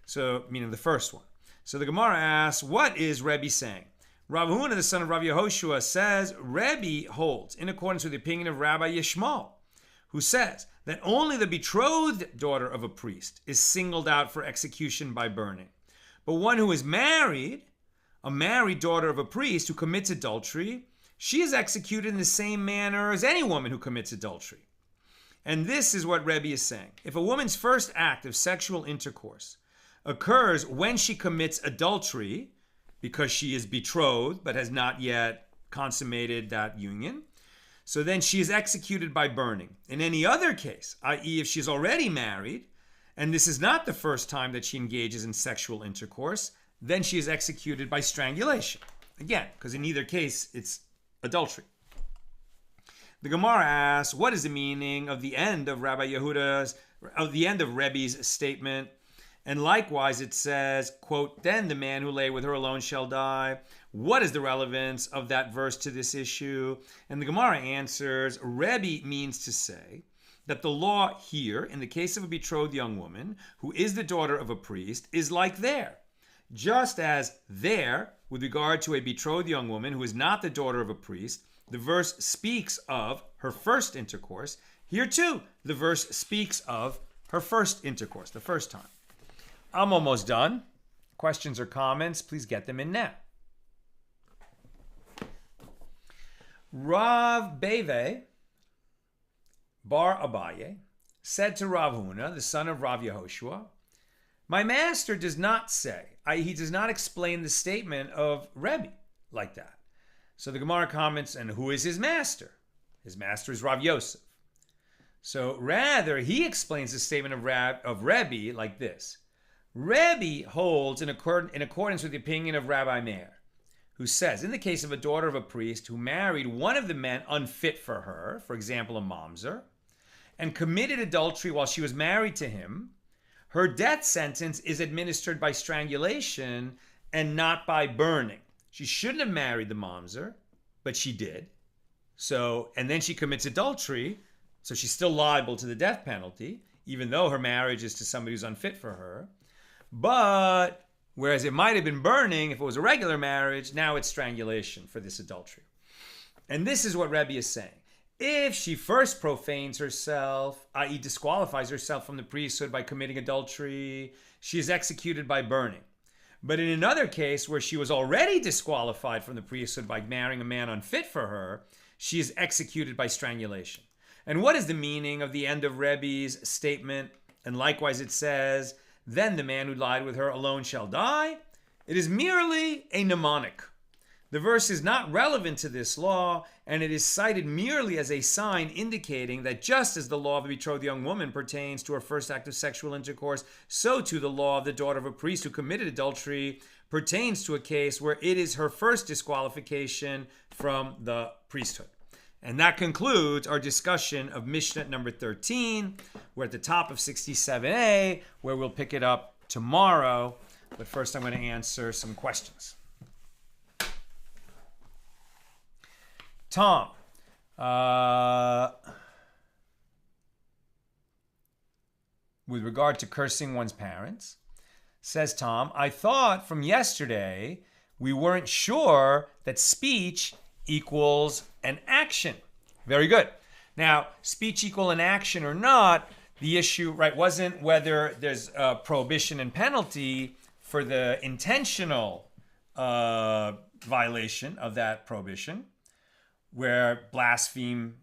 So, meaning the first one. So the Gemara asks, what is Rebbe saying? Rav Huna, the son of Rav Yehoshua, says Rebbe holds in accordance with the opinion of Rabbi Yishmael, who says that only the betrothed daughter of a priest is singled out for execution by burning. But one who is married, a married daughter of a priest who commits adultery, she is executed in the same manner as any woman who commits adultery. And this is what Rebbe is saying. If a woman's first act of sexual intercourse occurs when she commits adultery, because she is betrothed but has not yet consummated that union, so then she is executed by burning. In any other case, i.e. if she's already married, and this is not the first time that she engages in sexual intercourse, then she is executed by strangulation. Again, because in either case, it's adultery. The Gemara asks, what is the meaning of the end of Rebbe's statement? And likewise, it says, quote, then the man who lay with her alone shall die. What is the relevance of that verse to this issue? And the Gemara answers, Rebbe means to say that the law here, in the case of a betrothed young woman, who is the daughter of a priest, is like there. Just as there, with regard to a betrothed young woman who is not the daughter of a priest, the verse speaks of her first intercourse. Here too, the verse speaks of her first intercourse, the first time. I'm almost done. Questions or comments, please get them in now. Rav Beve Bar Abaye said to Rav Huna, the son of Rav Yehoshua, my master does not say, he does not explain the statement of Rebbe like that. So the Gemara comments, and who is his master? His master is Rav Yosef. So rather, he explains the statement of Rebbe like this. Rebbe holds in accordance with the opinion of Rabbi Meir, who says, in the case of a daughter of a priest who married one of the men unfit for her, for example, a mamzer, and committed adultery while she was married to him, her death sentence is administered by strangulation and not by burning. She shouldn't have married the mamzer, but she did. So, and then she commits adultery, so she's still liable to the death penalty, even though her marriage is to somebody who's unfit for her. But whereas it might have been burning if it was a regular marriage, now it's strangulation for this adultery. And this is what Rebbe is saying. If she first profanes herself, i.e. disqualifies herself from the priesthood by committing adultery, she is executed by burning. But in another case where she was already disqualified from the priesthood by marrying a man unfit for her, she is executed by strangulation. And what is the meaning of the end of Rebbe's statement? And likewise it says, then the man who lied with her alone shall die. It is merely a mnemonic. The verse is not relevant to this law, and it is cited merely as a sign indicating that just as the law of a betrothed young woman pertains to her first act of sexual intercourse, so too the law of the daughter of a priest who committed adultery pertains to a case where it is her first disqualification from the priesthood. And that concludes our discussion of Mishnah number 13. We're at the top of 67a, where we'll pick it up tomorrow. But first I'm going to answer some questions. Tom, with regard to cursing one's parents. Says Tom, I thought from yesterday we weren't sure that speech equals an action. Very good. Now, speech equal an action or not, the issue, right, wasn't whether there's a prohibition and penalty for the intentional violation of that prohibition, where blaspheme,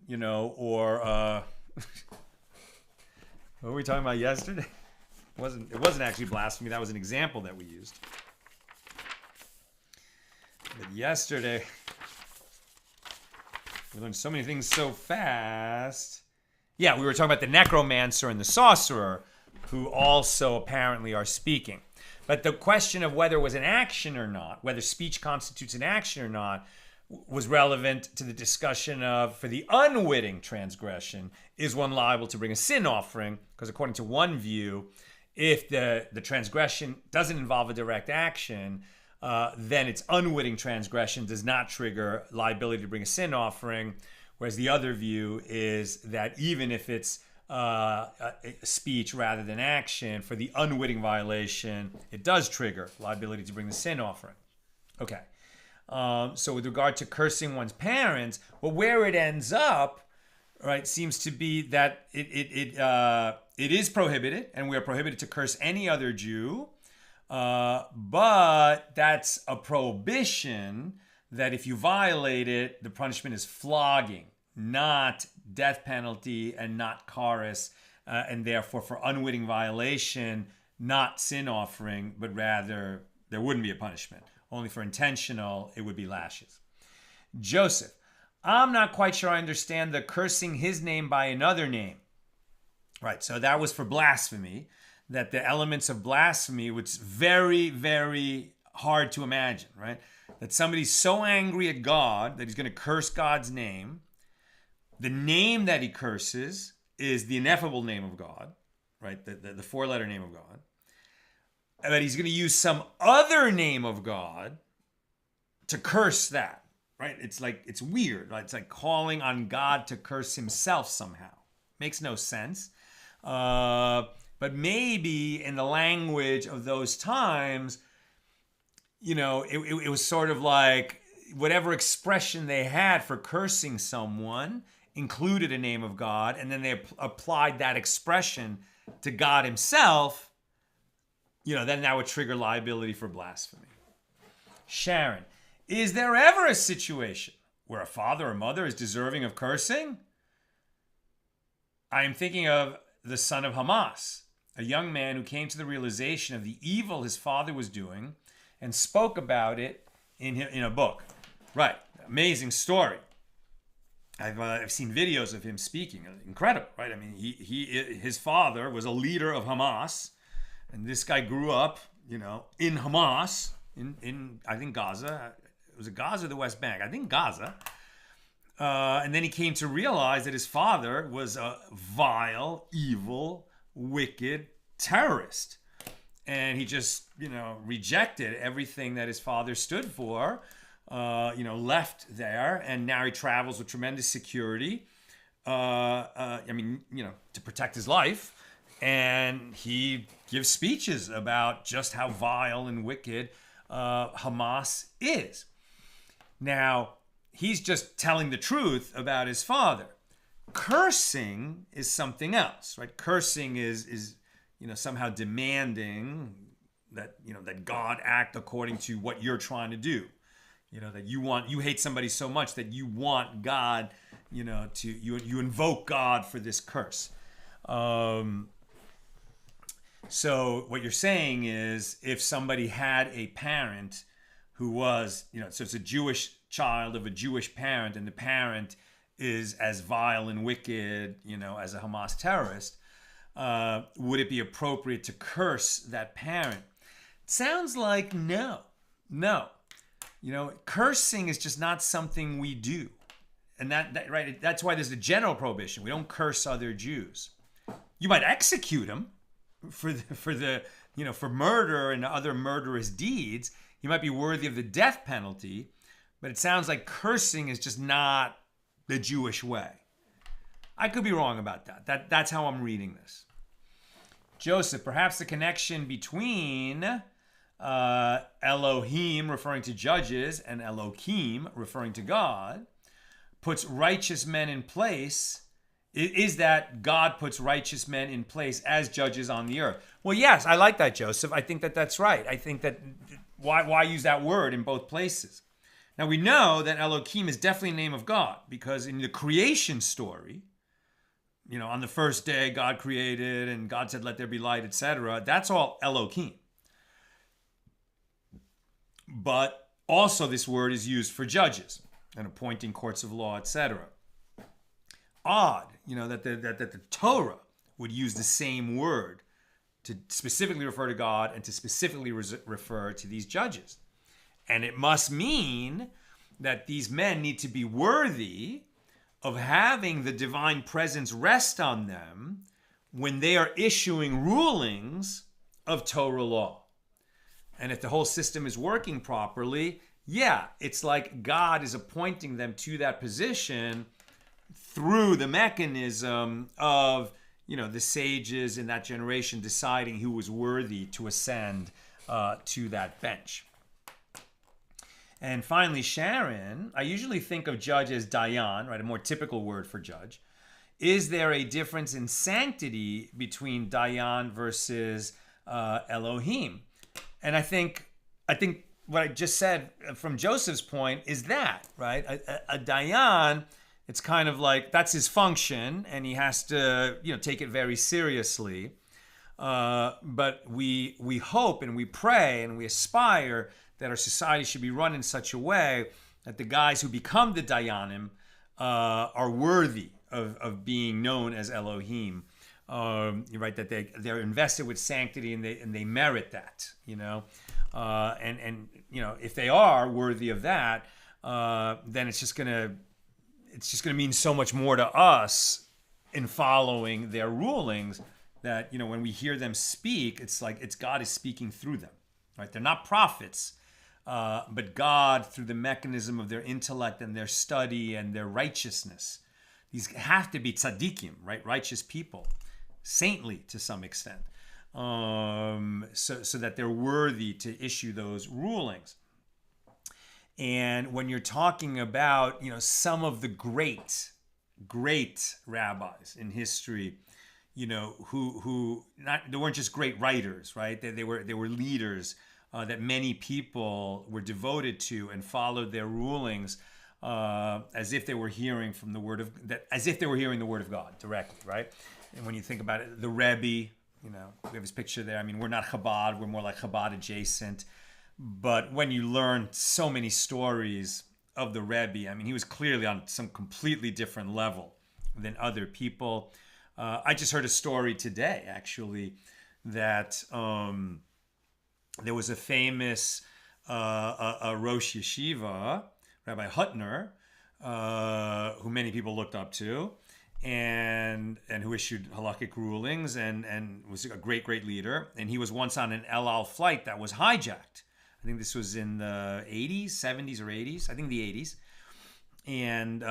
or what were we talking about yesterday? It wasn't actually blasphemy. That was an example that we used. But yesterday, we learned so many things so fast. Yeah, we were talking about the necromancer and the sorcerer, who also apparently are speaking. But the question of whether it was an action or not, whether speech constitutes an action or not, was relevant to the discussion of, for the unwitting transgression, is one liable to bring a sin offering? Because according to one view, if the transgression doesn't involve a direct action, then its unwitting transgression does not trigger liability to bring a sin offering. Whereas the other view is that even if it's speech rather than action, for the unwitting violation, it does trigger liability to bring the sin offering. Okay. So with regard to cursing one's parents, well, where it ends up, right, seems to be that it is prohibited, and we are prohibited to curse any other Jew, but that's a prohibition that if you violate it, the punishment is flogging, not death penalty and not charis, and therefore for unwitting violation, not sin offering, but rather there wouldn't be a punishment. Only for intentional, it would be lashes. Joseph, I'm not quite sure I understand the cursing his name by another name. Right, so that was for blasphemy, that the elements of blasphemy, which is very, very hard to imagine, right? That somebody's so angry at God that he's going to curse God's name. The name that he curses is the ineffable name of God, right? The four-letter name of God. But he's going to use some other name of God to curse that, right? It's weird, right? It's like calling on God to curse himself somehow. Makes no sense. But maybe in the language of those times, it was sort of like whatever expression they had for cursing someone included a name of God, and then they applied that expression to God himself, then that would trigger liability for blasphemy. Sharon, is there ever a situation where a father or mother is deserving of cursing? I am thinking of the son of Hamas, a young man who came to the realization of the evil his father was doing and spoke about it in a book. Right, amazing story. I've seen videos of him speaking. Incredible, right? I mean, his father was a leader of Hamas, and this guy grew up, in Hamas, in I think Gaza. Was it Gaza or the West Bank? I think Gaza. And then he came to realize that his father was a vile, evil, wicked terrorist. And he just, rejected everything that his father stood for, left there. And now he travels with tremendous security, to protect his life. And he gives speeches about just how vile and wicked Hamas is. Now, he's just telling the truth about his father. Cursing is something else, right? Cursing is somehow demanding that, that God act according to what you're trying to do. That you hate somebody so much that you want God, you invoke God for this curse. So what you're saying is if somebody had a parent who was, so it's a Jewish child of a Jewish parent, and the parent is as vile and wicked, as a Hamas terrorist, would it be appropriate to curse that parent? It sounds like no. Cursing is just not something we do. And that right, that's why there's a general prohibition. We don't curse other Jews. You might execute them for murder and other murderous deeds. He might be worthy of the death penalty, but it sounds like cursing is just not the Jewish way. I could be wrong about that. That's how I'm reading this. Joseph, perhaps the connection between Elohim, referring to judges, and Elokim, referring to God, puts righteous men in place, is that God puts righteous men in place as judges on the earth. Well, yes, I like that, Joseph. I think that that's right. I think that why use that word in both places? Now, we know that Elokim is definitely a name of God, because in the creation story, on the first day God created and God said, let there be light, etc. That's all Elokim. But also this word is used for judges and appointing courts of law, etc. Odd, that the Torah would use the same word to specifically refer to God and to specifically refer to these judges. And it must mean that these men need to be worthy of having the divine presence rest on them when they are issuing rulings of Torah law. And if the whole system is working properly, it's like God is appointing them to that position through the mechanism of, the sages in that generation deciding who was worthy to ascend to that bench. And finally, Sharon, I usually think of judge as dayan, right? A more typical word for judge. Is there a difference in sanctity between dayan versus Elohim? And I think what I just said from Joseph's point is that, right? A dayan, it's kind of like that's his function, and he has to, take it very seriously. But we hope and we pray and we aspire that our society should be run in such a way that the guys who become the dayanim are worthy of being known as Elohim. You're right that they're invested with sanctity and they merit that. And if they are worthy of that, then it's just gonna mean so much more to us in following their rulings that when we hear them speak, it's like God is speaking through them. Right? They're not prophets, but God, through the mechanism of their intellect and their study and their righteousness, these have to be tzaddikim, right? Righteous people, saintly to some extent, so that they're worthy to issue those rulings. And when you're talking about, some of the great rabbis in history, who they weren't just great writers, right? They were leaders that many people were devoted to and followed their rulings as if they were hearing from the word of as if they were hearing the word of God directly, right? And when you think about it, the Rebbe, we have his picture there. I mean, we're not Chabad, we're more like Chabad adjacent. But when you learn so many stories of the Rebbe, I mean, he was clearly on some completely different level than other people. I just heard a story today, actually, that there was a famous a Rosh Yeshiva, Rabbi Hutner, who many people looked up to, and who issued halakhic rulings and was a great leader. And he was once on an El Al flight that was hijacked. I think this was in the 80s, 70s or 80s. I think the 80s. And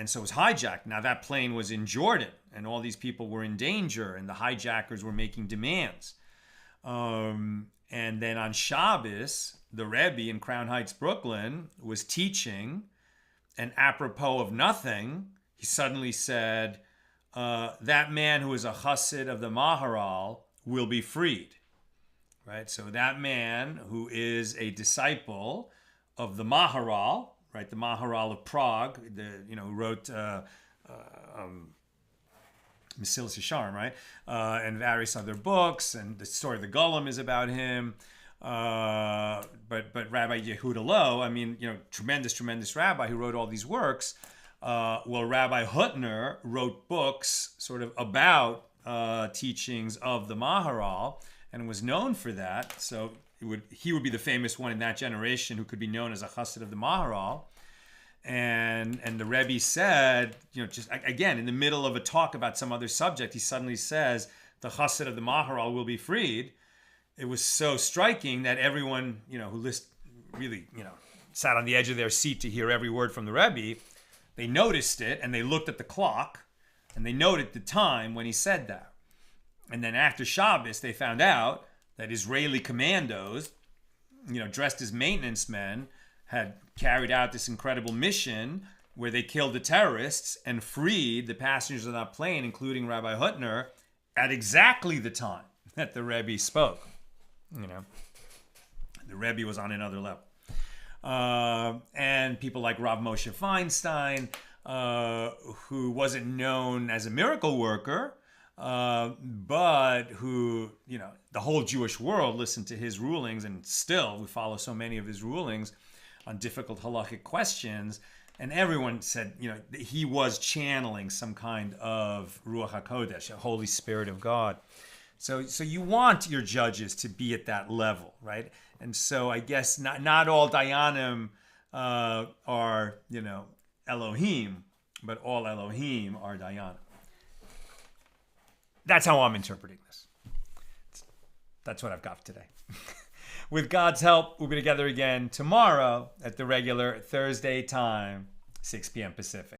so it was hijacked. Now that plane was in Jordan, and all these people were in danger, and the hijackers were making demands. And then on Shabbos, the Rebbe in Crown Heights, Brooklyn, was teaching, and apropos of nothing, he suddenly said, that man who is a chassid of the Maharal will be freed. Right? So that man who is a disciple of the Maharal, right, the Maharal of Prague, who wrote Mesilas Yesharim, right, and various other books, and the story of the Golem is about him. But Rabbi Yehuda Loew, I mean, tremendous rabbi who wrote all these works. Well, Rabbi Hutner wrote books sort of about teachings of the Maharal, and was known for that. So he would be the famous one in that generation who could be known as a chassid of the Maharal. And the Rebbe said, just again, in the middle of a talk about some other subject, he suddenly says, the chassid of the Maharal will be freed. It was so striking that everyone, who really, sat on the edge of their seat to hear every word from the Rebbe, they noticed it, and they looked at the clock, and they noted the time when he said that. And then after Shabbos, they found out that Israeli commandos, dressed as maintenance men, had carried out this incredible mission where they killed the terrorists and freed the passengers of that plane, including Rabbi Hutner, at exactly the time that the Rebbe spoke. The Rebbe was on another level. And people like Rav Moshe Feinstein, who wasn't known as a miracle worker, but who, the whole Jewish world listened to his rulings, and still we follow so many of his rulings on difficult halachic questions. And everyone said, he was channeling some kind of Ruach HaKodesh, a Holy Spirit of God. So you want your judges to be at that level, right? And so I guess not all Dayanim are, Elohim, but all Elohim are Dayanim. That's how I'm interpreting this. That's what I've got today. With God's help, we'll be together again tomorrow at the regular Thursday time, 6 p.m. Pacific.